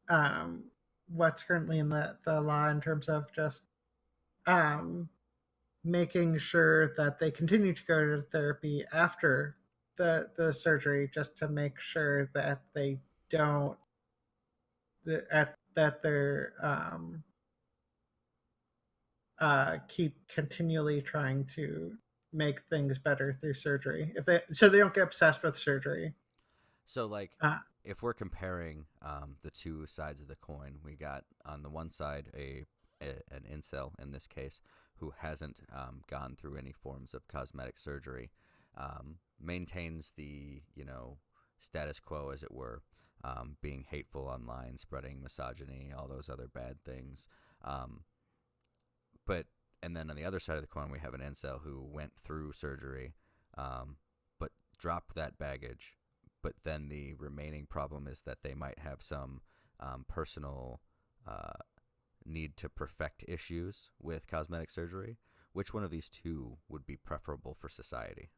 um, what's currently in the law in terms of just um, making sure that they continue to go to therapy after the surgery, just to make sure that they don't that they're keep continually trying to make things better through surgery, if they so they don't get obsessed with surgery. So, like, uh, if we're comparing the two sides of the coin, we got on the one side an incel in this case who hasn't gone through any forms of cosmetic surgery, maintains the status quo, as it were, being hateful online, spreading misogyny, all those other bad things. Um, but and then on the other side of the coin, we have an incel who went through surgery, but dropped that baggage. But then the remaining problem is that they might have some personal need to perfect issues with cosmetic surgery. Which one of these two would be preferable for society?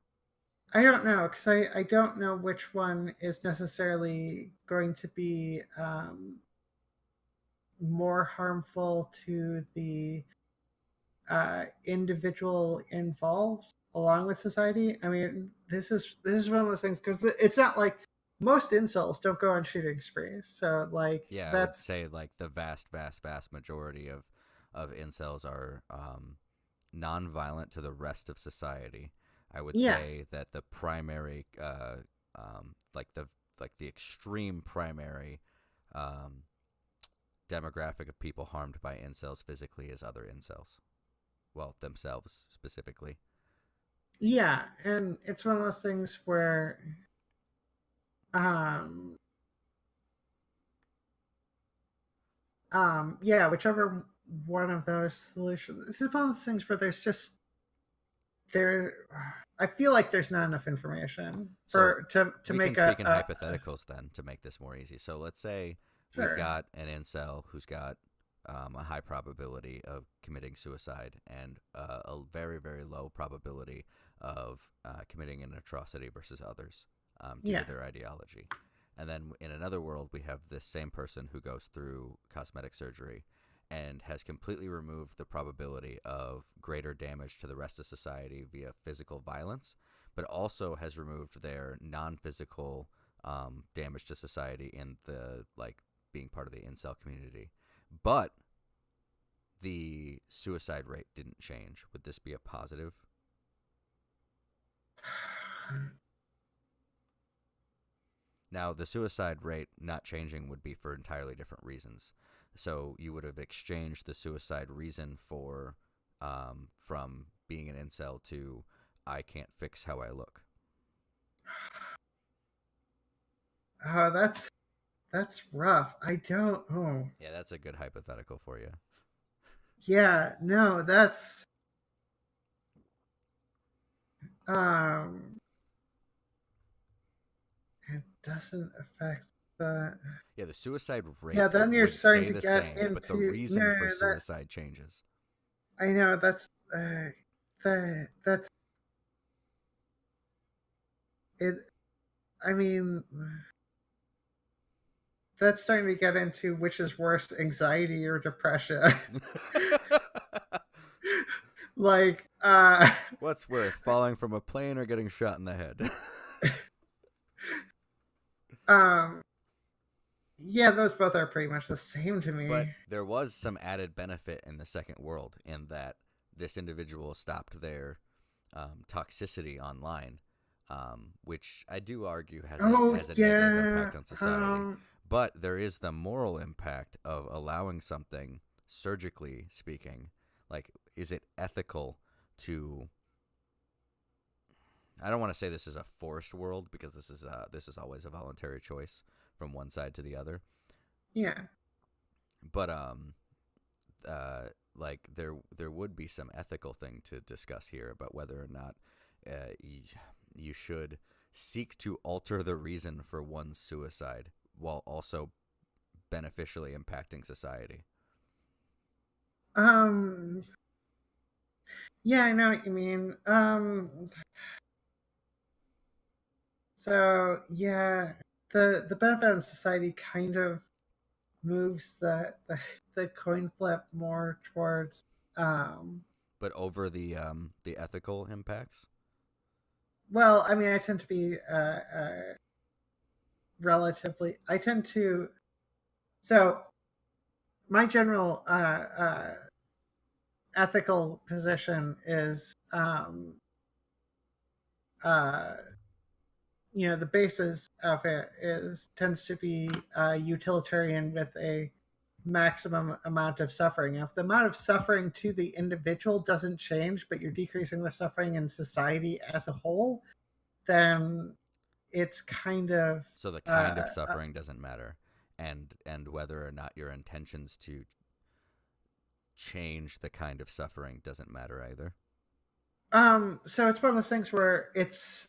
I don't know, because I don't know which one is necessarily going to be more harmful to the individual involved along with society. I mean, this is one of those things, because it's not like most incels don't go on shooting sprees. So like Yeah, I would that's say like the vast, vast, vast majority of incels are non-violent to the rest of society. I would yeah, say that the primary, like the extreme primary um, demographic of people harmed by incels physically is other incels. Well, themselves specifically. yeah, and it's one of those things where um yeah, whichever one of those solutions. This is one of those things where there I feel like there's not enough information So for to we can make speak in a hypotheticals then to make this more easy. So let's say we've sure. got an incel who's got a high probability of committing suicide and a very, very low probability of committing an atrocity versus others due to Yeah. their ideology. And then in another world, we have this same person who goes through cosmetic surgery and has completely removed the probability of greater damage to the rest of society via physical violence, but also has removed their non-physical damage to society in the like being part of the incel community. But the suicide rate didn't change. Would this be a positive? Now, the suicide rate not changing would be for entirely different reasons. So you would have exchanged the suicide reason for from being an incel to I can't fix how I look. Oh, that's rough. I don't. Oh, Yeah, that's a good hypothetical for you. yeah. No, that's um. It doesn't affect the. Yeah, the suicide Yeah, rate then you're would starting stay to the get same, but the into no, reason for no, that suicide changes. I know that's it. I mean, that's starting to get into which is worse, anxiety or depression. Like, What's worth, falling from a plane or getting shot in the head? um, yeah, those both are pretty much the same to But me. there was some added benefit in the second world in that this individual stopped their toxicity online, which I do argue Oh has a negative yeah, impact on society. But there is the moral impact of allowing something, surgically speaking, like is it ethical to? I don't want to say this is a forced world because this is always a voluntary choice from one side to the other. yeah. But like there would be some ethical thing to discuss here about whether or not you should seek to alter the reason for one's suicide while also beneficially impacting society. Um, yeah, I know what you mean. So yeah, the benefit in society kind of moves the coin flip more towards um But over the ethical impacts. well, I mean, I tend to be relatively I tend to so my general ethical position is uh the basis of it is tends to be utilitarian with a maximum amount of suffering. If the amount of suffering to the individual doesn't change, but you're decreasing the suffering in society as a whole, then it's kind of So the kind of suffering doesn't matter, and whether or not your intentions to change the kind of suffering doesn't matter either. so it's one of those things where it's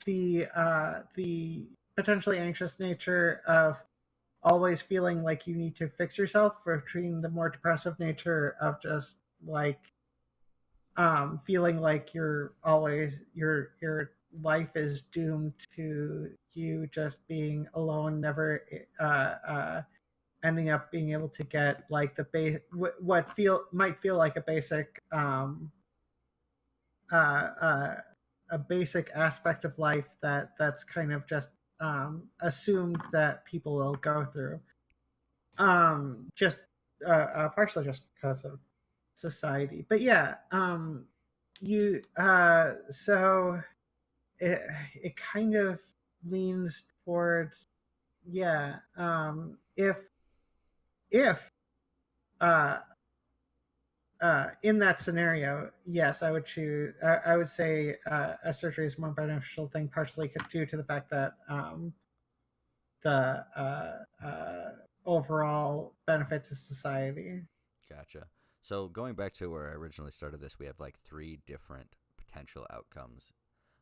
the potentially anxious nature of always feeling like you need to fix yourself between the more depressive nature of just like feeling like you're always your life is doomed to you just being alone, never ending up being able to get like the base what feel might feel like a basic uh, uh, a basic aspect of life that's kind of just assumed that people will go through just partially just because of society. But yeah, you so it it kind of leans towards yeah, if uh in that scenario, yes, I would choose. I would say a surgery is a more beneficial thing, partially due to the fact that the overall benefit to society. Gotcha. So going back to where I originally started this, we have like three different potential outcomes.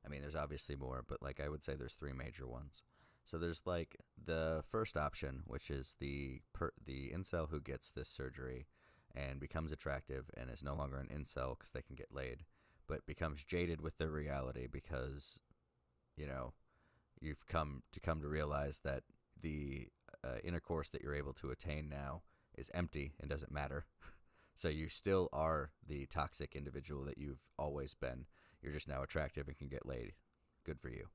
I mean, there's obviously more, but like I would say there's three major ones. So there's like the first option, which is the incel who gets this surgery and becomes attractive and is no longer an incel because they can get laid, but becomes jaded with their reality because, you know, you've come to realize that the intercourse that you're able to attain now is empty and doesn't matter. So you still are the toxic individual that you've always been. You're just now attractive and can get laid. Good for you.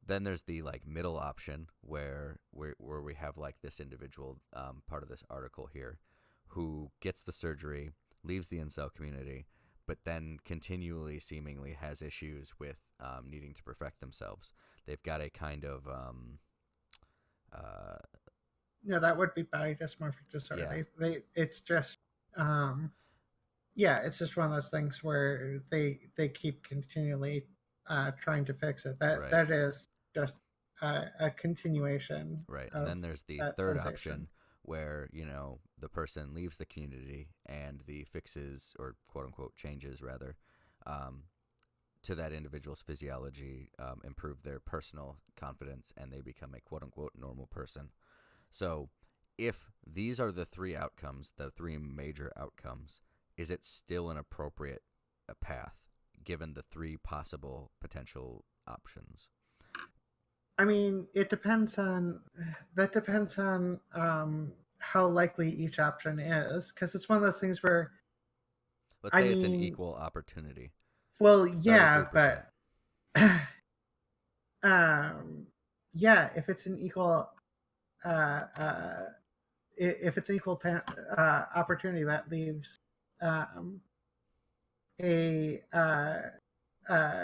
Then there's the like middle option where we have like this individual, part of this article here, who gets the surgery, leaves the incel community, but then continually seemingly has issues with needing to perfect themselves. They've got a kind of uh, No, that would be body dysmorphic disorder. yeah, It's just, um, yeah, it's just one of those things where they keep continually trying to fix it. right. That is just a continuation Right. And of then there's the that third sensation. option where, the person leaves the community and the fixes or quote unquote changes rather um, to that individual's physiology improve their personal confidence and they become a quote unquote normal person. So if these are the three outcomes, the three major outcomes, is it still an appropriate path given the three possible potential options? I mean, that depends on how likely each option is, because it's one of those things where, Let's I say it's an mean, equal opportunity. well, yeah, 33%. but um, yeah, if it's an equal uh, uh, if it's an equal opportunity, that leaves um, a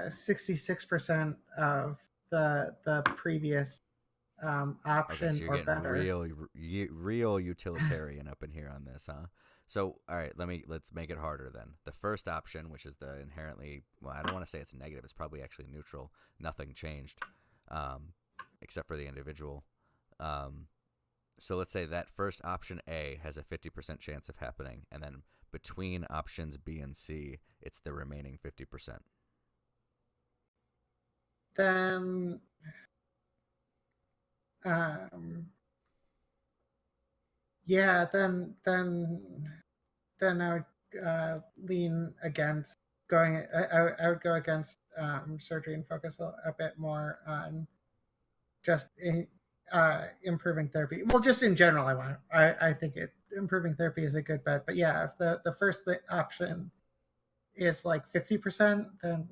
66% of the previous Okay, so option you're or getting better. real utilitarian up in here on this, huh? So, all right, let's make it harder then. The first option, which is the inherently, well, I don't want to say it's negative. It's probably actually neutral. Nothing changed, um, except for the individual. Um, so let's say that first option A has a 50% chance of happening, and then between options B and C, it's the remaining 50%. Then um, yeah, then I would lean against going. I would go against surgery and focus a bit more on just improving therapy. Well, just in general, I think improving therapy is a good bet. But yeah, if the first option is like 50%, then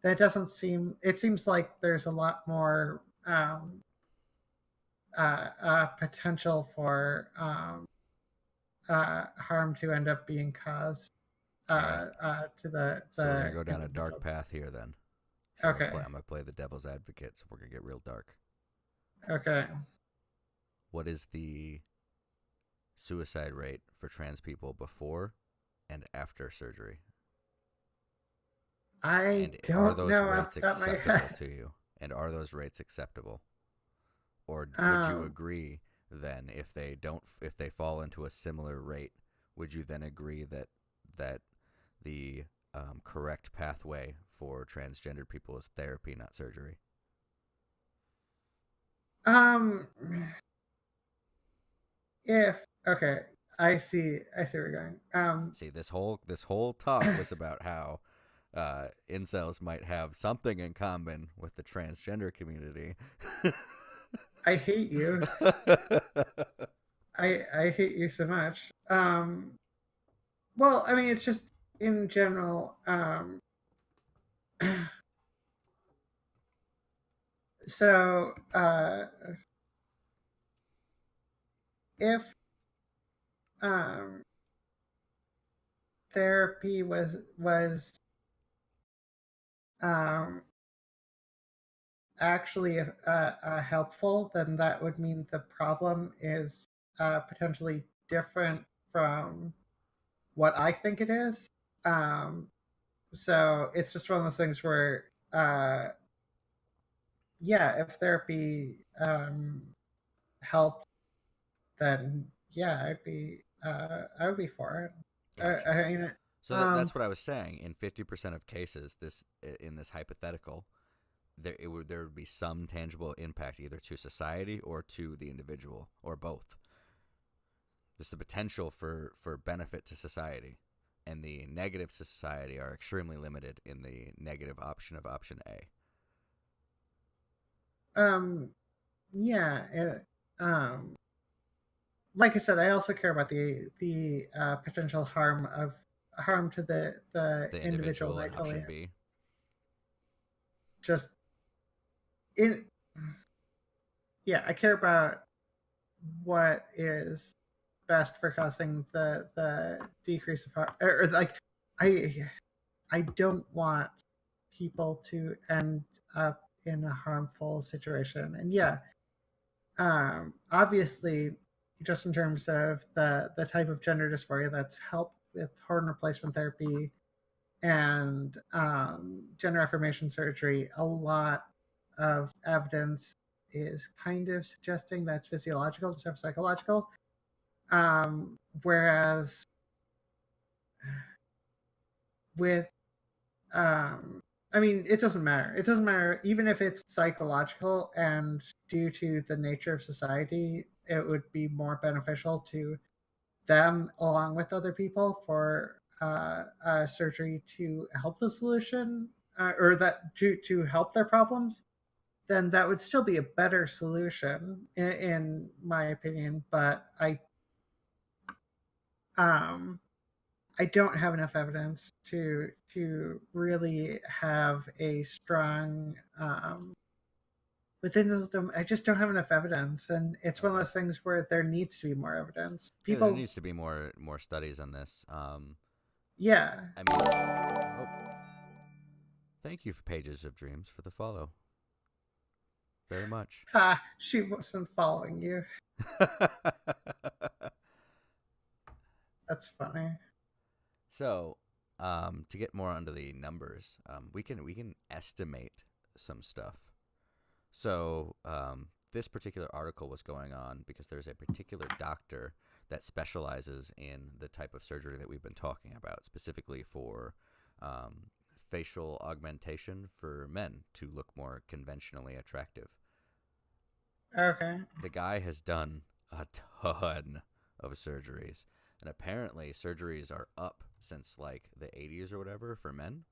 that doesn't seem. It seems like there's a lot more potential for harm to end up being caused All right, to the so we're gonna go down a dark individual. path here then. So Okay. I'm gonna play the devil's advocate. So we're gonna get real dark. Okay. What is the suicide rate for trans people before and after surgery? I And are don't those know off rates the top of my acceptable head. to you? And are those rates acceptable? Or would you Um, agree then if they fall into a similar rate, would you then agree that the correct pathway for transgender people is therapy, not surgery? um, if okay, I see where you're going. See, this whole talk was about how incels might have something in common with the transgender community. I hate you. I hate you so much. Well, I mean, it's just in general. So if um, therapy was um, actually helpful, then that would mean the problem is potentially different from what I think it is. Um, so it's just one of those things where, yeah, if therapy helped, then yeah, I'd be. I would be for it. Gotcha. I mean, So that's what I was saying. In 50% of cases, in this hypothetical, there would be some tangible impact either to society or to the individual or both. There's the potential for benefit to society, and the negatives to society are extremely limited in the negative option of option A. Yeah. Like I said, I also care about the potential harm to the The individual. individual And I in totally option B. just in yeah, I care about what is best for causing the decrease of harm, or like I I don't want people to end up in a harmful situation. And yeah, obviously, just in terms of the type of gender dysphoria that's helped with hormone replacement therapy and gender affirmation surgery, a lot of evidence is kind of suggesting that's physiological instead of psychological. Whereas with I mean, it doesn't matter. It doesn't matter even if it's psychological, and due to the nature of society, it would be more beneficial to them along with other people for surgery to help the solution, or that to help their problems. Then that would still be a better solution, in my opinion. But um, I don't have enough evidence to really have a strong within those. I just don't have enough evidence, and it's one of Okay. those things where there needs to be more evidence. Yeah, there People, needs to be more studies on this. yeah. I mean, oh, thank you for Pages of Dreams for the follow. Very much. Ha! She wasn't following you. That's funny. So, to get more under the numbers, we can estimate some stuff. So, this particular article was going on because there's a particular doctor that specializes in the type of surgery that we've been talking about, specifically for facial augmentation for men to look more conventionally attractive. Okay. The guy has done a ton of surgeries, and apparently surgeries are up since like the 80s or whatever for men.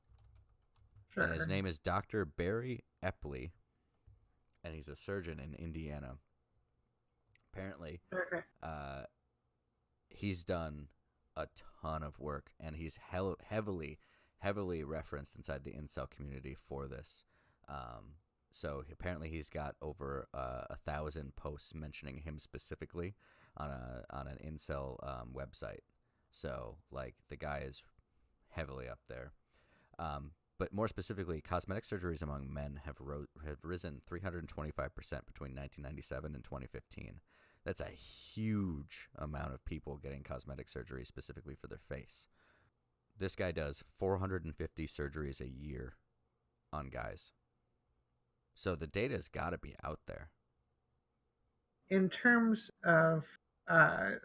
And his Sure. name is Dr. Barry Epley, and he's a surgeon in Indiana. Apparently, Okay. he's done a ton of work, and he's heavily referenced inside the incel community for this. So apparently he's got over 1,000 posts mentioning him specifically on an incel website. So like the guy is heavily up there. But more specifically, cosmetic surgeries among men have risen 325% between 1997 and 2015. That's a huge amount of people getting cosmetic surgery specifically for their face. This guy does 450 surgeries a year on guys. So the data's got to be out there. In terms of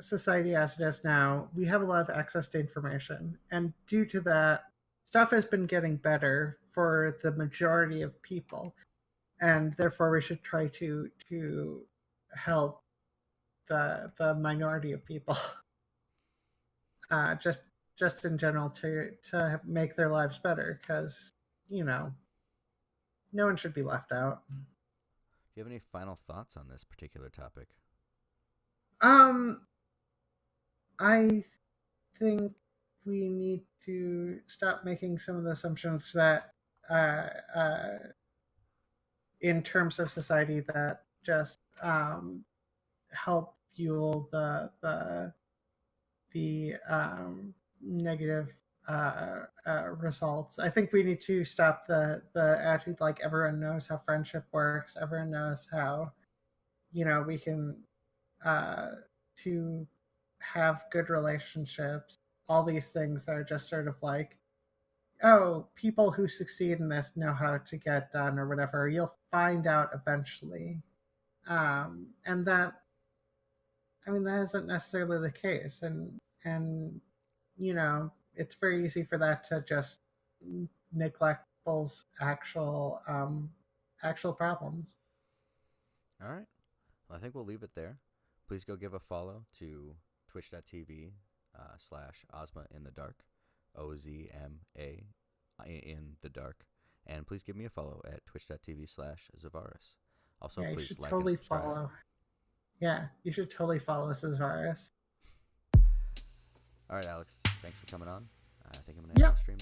society as it is now, we have a lot of access to information, and due to that, stuff has been getting better for the majority of people, and therefore we should try to help the minority of people, just in general, to make their lives better, because you know no one should be left out. Do you have any final thoughts on this particular topic? Um, I think we need to stop making some of the assumptions that, uh, uh, in terms of society, that just help fuel the negative results. I think we need to stop the attitude like everyone knows how friendship works. Everyone knows how we can uh, to have good relationships. All these things that are just sort of like, oh, people who succeed in this know how to get done or whatever. You'll find out eventually, and that I mean, that isn't necessarily the case, and you know, it's very easy for that to just neglect people's actual problems. All right. Well, I think we'll leave it there. Please go give a follow to twitch.tv slash Ozma in the dark, OZMA in the dark. And please give me a follow at twitch.tv slash Xevaris. Also, Yeah, you please should like and totally subscribe. follow. Yeah, you should totally follow Xevaris. All right, Alex. Thanks for coming on. I think I'm going to end Yep. the stream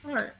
now. All right.